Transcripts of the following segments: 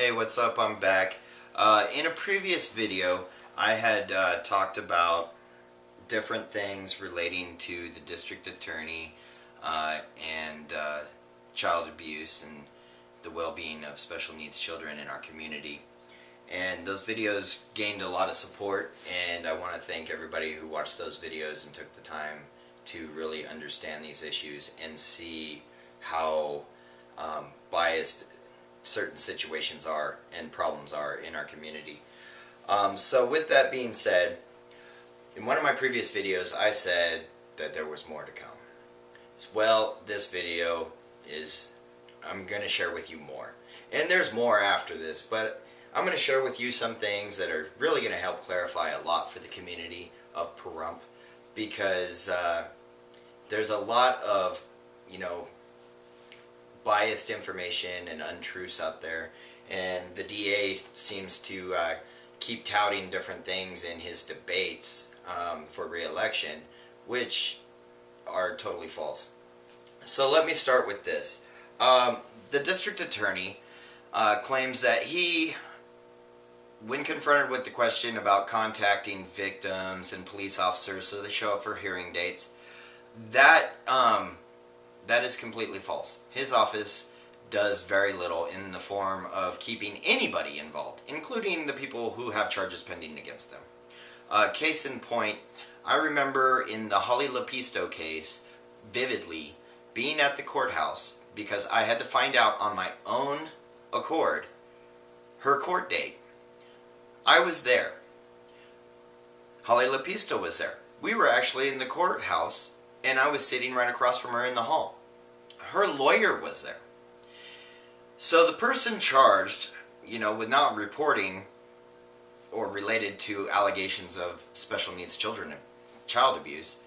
Hey, what's up? I'm back. In a previous video, I had talked about different things relating to the district attorney and child abuse and the well-being of special needs children in our community. And those videos gained a lot of support, and I want to thank everybody who watched those videos and took the time to really understand these issues and see how biased certain situations are and problems are in our community. So with that being said, in one of my previous videos I said that there was more to come. Well, this video is, I'm going to share with you more. And there's more after this, but I'm going to share with you some things that are really going to help clarify a lot for the community of Pahrump, because there's a lot of, biased information and untruths out there, and the DA seems to keep touting different things in his debates for re-election, which are totally false. So let me start with this. The district attorney claims that he, when confronted with the question about contacting victims and police officers so they show up for hearing dates, that is completely false. His office does very little in the form of keeping anybody involved, including the people who have charges pending against them. Case in point, I remember in the Holly Lepisto case vividly being at the courthouse because I had to find out on my own accord her court date. I was there. Holly Lepisto was there. We were actually in the courthouse, and I was sitting right across from her in the hall. Her lawyer was there. So the person charged, with not reporting or related to allegations of special needs children and child abuse,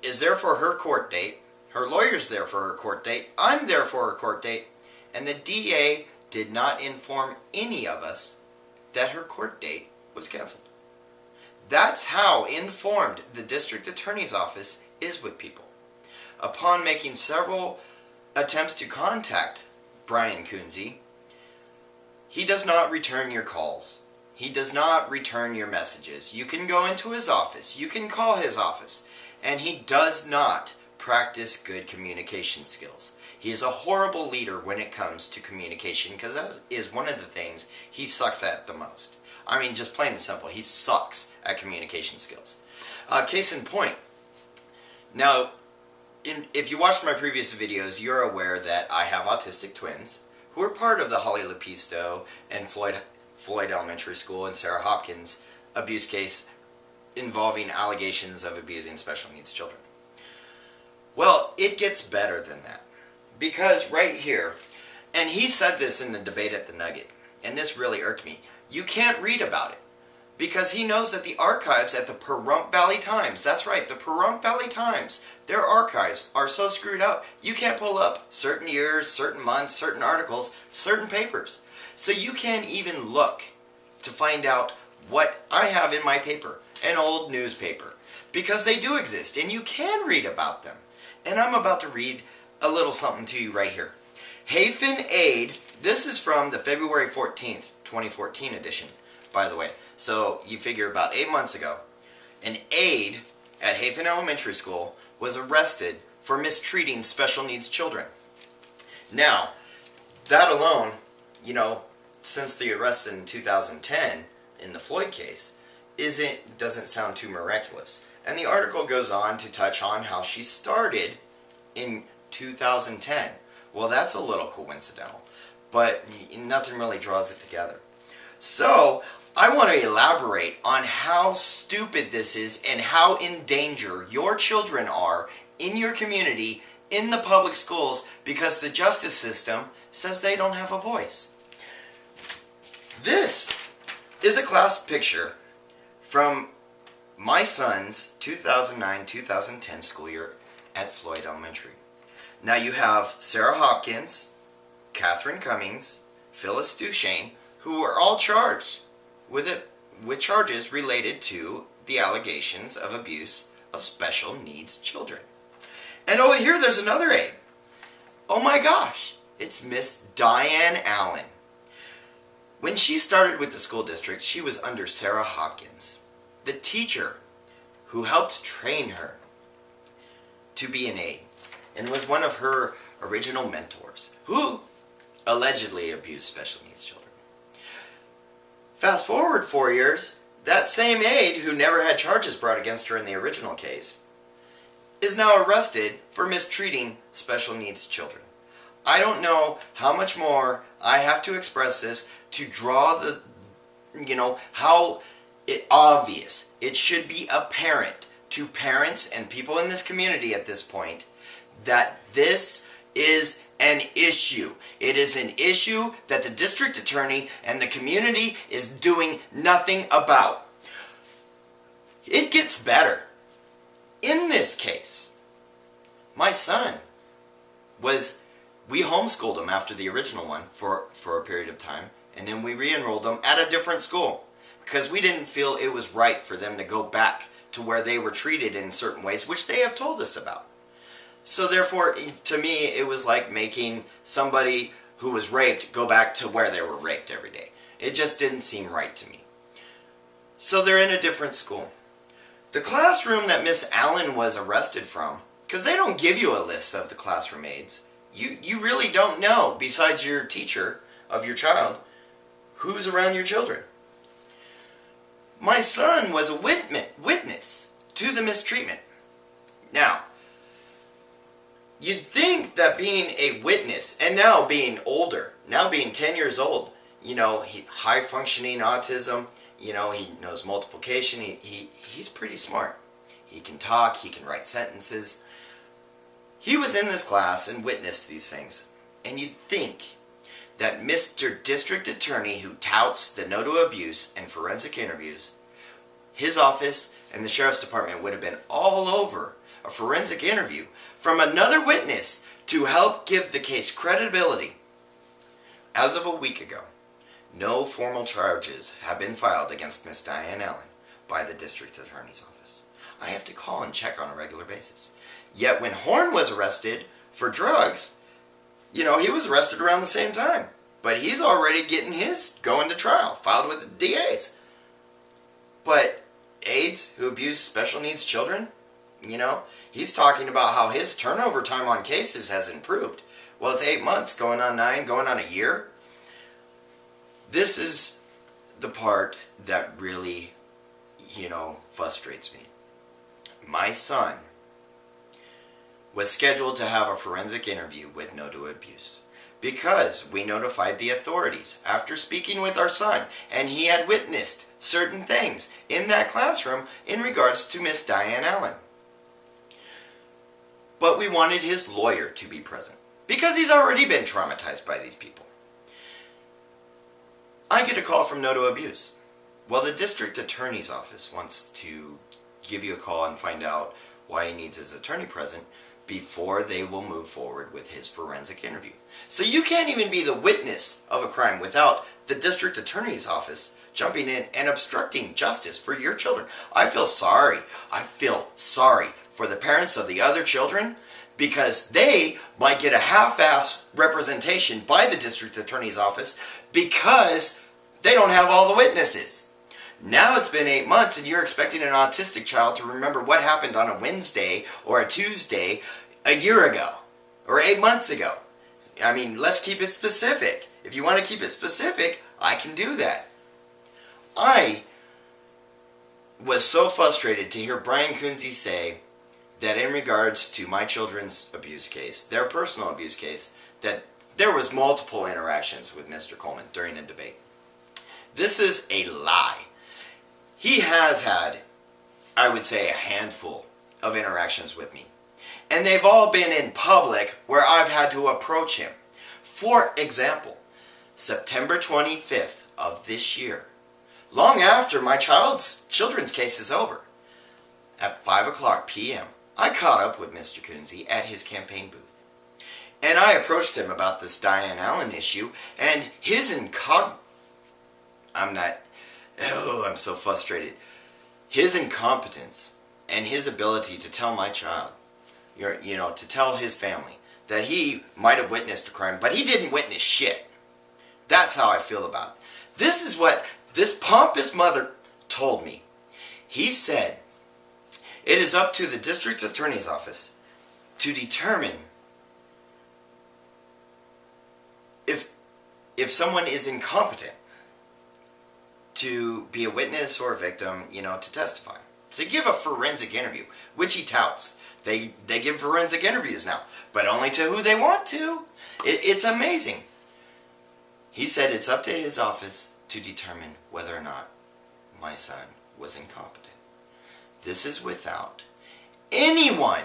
is there for her court date. Her lawyer's there for her court date. I'm there for her court date. And the DA did not inform any of us that her court date was canceled. That's how informed the district attorney's office is with people. Upon making several attempts to contact Brian Kunzi, he does not return your calls. He does not return your messages. You can go into his office. You can call his office. And he does not practice good communication skills. He is a horrible leader when it comes to communication, because that is one of the things he sucks at the most. I mean, just plain and simple, he sucks at communication skills. Case in point. Now, if you watched my previous videos, you're aware that I have autistic twins who are part of the Holly Lepisto and Floyd Elementary School and Sarah Hopkins abuse case involving allegations of abusing special needs children. Well, it gets better than that. Because right here, and he said this in the debate at the Nugget, and this really irked me, you can't read about it. Because he knows that the archives at the Pahrump Valley Times, that's right, the Pahrump Valley Times, their archives are so screwed up, you can't pull up certain years, certain months, certain articles, certain papers. So you can't even look to find out what I have in my paper, an old newspaper, because they do exist and you can read about them. And I'm about to read a little something to you right here. Hafen Aid, this is from the February 14th, 2014 edition, by the way. So you figure about 8 months ago, an aide at Hafen Elementary School was arrested for mistreating special needs children. Now, that alone, since the arrest in 2010 in the Floyd case, doesn't sound too miraculous. And the article goes on to touch on how she started in 2010. Well, that's a little coincidental, but nothing really draws it together. So, I want to elaborate on how stupid this is and how in danger your children are in your community, in the public schools, because the justice system says they don't have a voice. This is a class picture from my son's 2009-2010 school year at Floyd Elementary. Now you have Sarah Hopkins, Catherine Cummings, Phyllis Duchesne, who were all charged with charges related to the allegations of abuse of special needs children. And over here there's another aide. Oh my gosh, it's Miss Diane Allen. When she started with the school district, she was under Sarah Hopkins, the teacher who helped train her to be an aide and was one of her original mentors, who allegedly abused special needs children. Fast forward 4 years, that same aide who never had charges brought against her in the original case is now arrested for mistreating special needs children. I don't know how much more I have to express this to draw the, how obvious it should be apparent to parents and people in this community at this point that this is an issue. It is an issue that the district attorney and the community is doing nothing about. It gets better. In this case, my son we homeschooled him after the original one for a period of time, and then we re-enrolled him at a different school because we didn't feel it was right for them to go back to where they were treated in certain ways, which they have told us about. So therefore, to me, it was like making somebody who was raped go back to where they were raped every day. It just didn't seem right to me. So they're in a different school. The classroom that Miss Allen was arrested from, because they don't give you a list of the classroom aides. You really don't know, besides your teacher of your child, who's around your children. My son was a witness to the mistreatment. Now, you'd think that being a witness, and now being older, now being 10 years old, high-functioning autism, he knows multiplication, he's pretty smart. He can talk, he can write sentences. He was in this class and witnessed these things. And you'd think that Mr. District Attorney, who touts the no to abuse and forensic interviews, his office and the Sheriff's Department would have been all over a forensic interview from another witness to help give the case credibility. As of a week ago, no formal charges have been filed against Miss Diane Allen by the District Attorney's Office. I have to call and check on a regular basis. Yet when Horn was arrested for drugs, he was arrested around the same time. But he's already getting his going to trial, filed with the DAs. But aides who abuse special needs children, he's talking about how his turnover time on cases has improved. Well, it's 8 months, going on 9, going on a year. This is the part that really, frustrates me. My son was scheduled to have a forensic interview with no to abuse because we notified the authorities after speaking with our son, and he had witnessed certain things in that classroom in regards to Miss Diane Allen. But we wanted his lawyer to be present because he's already been traumatized by these people. I get a call from no to abuse. Well, the district attorney's office wants to give you a call and find out why he needs his attorney present before they will move forward with his forensic interview. So you can't even be the witness of a crime without the district attorney's office jumping in and obstructing justice for your children. I feel sorry. I feel sorry for the parents of the other children because they might get a half-ass representation by the district attorney's office because they don't have all the witnesses. Now it's been 8 months and you're expecting an autistic child to remember what happened on a Wednesday or a Tuesday a year ago or 8 months ago. I mean, let's keep it specific. If you want to keep it specific, I can do that. I was so frustrated to hear Brian Kunzi say that in regards to my children's abuse case, their personal abuse case, that there was multiple interactions with Mr. Coleman during the debate. This is a lie. He has had, I would say, a handful of interactions with me. And they've all been in public where I've had to approach him. For example, September 25th of this year, long after my children's case is over, at 5:00 p.m., I caught up with Mr. Kunzi at his campaign booth. And I approached him about this Diane Allen issue and his I'm so frustrated. His incompetence and his ability to tell my child, to tell his family that he might have witnessed a crime, but he didn't witness shit. That's how I feel about it. This is what this pompous mother told me. He said, it is up to the district attorney's office to determine if someone is incompetent to be a witness or a victim, to testify. To give a forensic interview, which he touts. They give forensic interviews now, but only to who they want to. It's amazing. He said it's up to his office to determine whether or not my son was incompetent. This is without anyone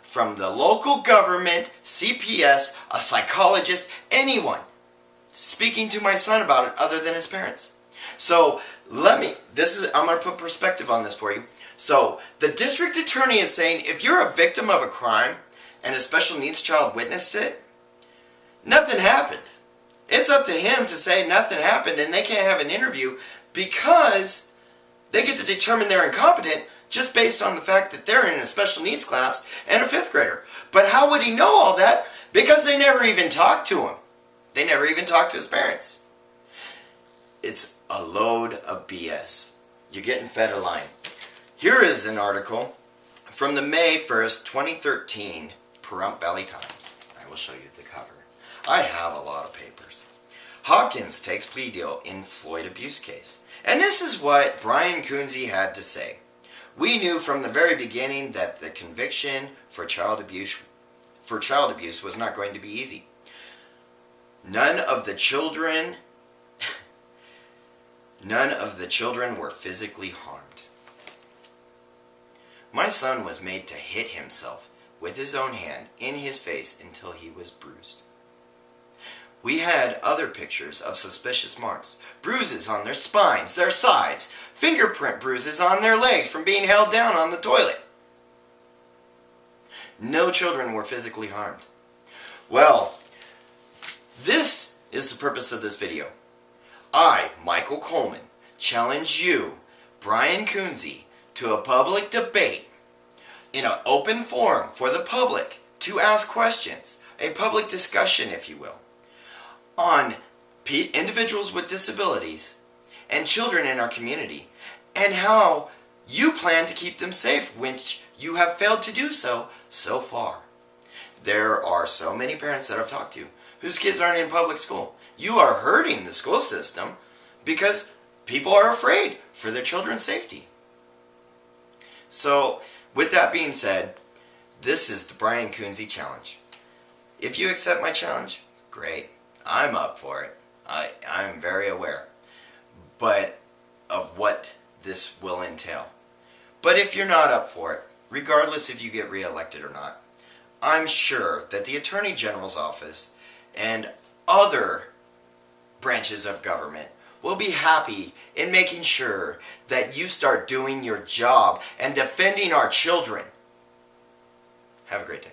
from the local government, CPS, a psychologist, anyone speaking to my son about it other than his parents. So I'm going to put perspective on this for you. So the district attorney is saying if you're a victim of a crime and a special needs child witnessed it, nothing happened. It's up to him to say nothing happened and they can't have an interview because they get to determine they're incompetent just based on the fact that they're in a special needs class and a 5th grader. But how would he know all that? Because they never even talked to him. They never even talked to his parents. It's a load of BS. You're getting fed a line. Here is an article from the May 1st, 2013 Pahrump Valley Times. I will show you the cover. I have a lot of papers. Hawkins takes plea deal in Floyd abuse case. And this is what Brian Kunzi had to say. We knew from the very beginning that the conviction for child abuse was not going to be easy. None of the children were physically harmed. My son was made to hit himself with his own hand in his face until he was bruised. We had other pictures of suspicious marks, bruises on their spines, their sides, fingerprint bruises on their legs from being held down on the toilet. No children were physically harmed. Well, this is the purpose of this video. I, Michael Coleman, challenge you, Brian Kunzi, to a public debate in an open forum for the public to ask questions, a public discussion, if you will, on individuals with disabilities and children in our community and how you plan to keep them safe, which you have failed to do so far. There are so many parents that I've talked to whose kids aren't in public school. You are hurting the school system because people are afraid for their children's safety. So, with that being said, this is the Brian Kunzi Challenge. If you accept my challenge, great. I'm up for it. I'm very aware of what this will entail. But if you're not up for it, regardless if you get reelected or not, I'm sure that the Attorney General's office and other branches of government will be happy in making sure that you start doing your job and defending our children. Have a great day.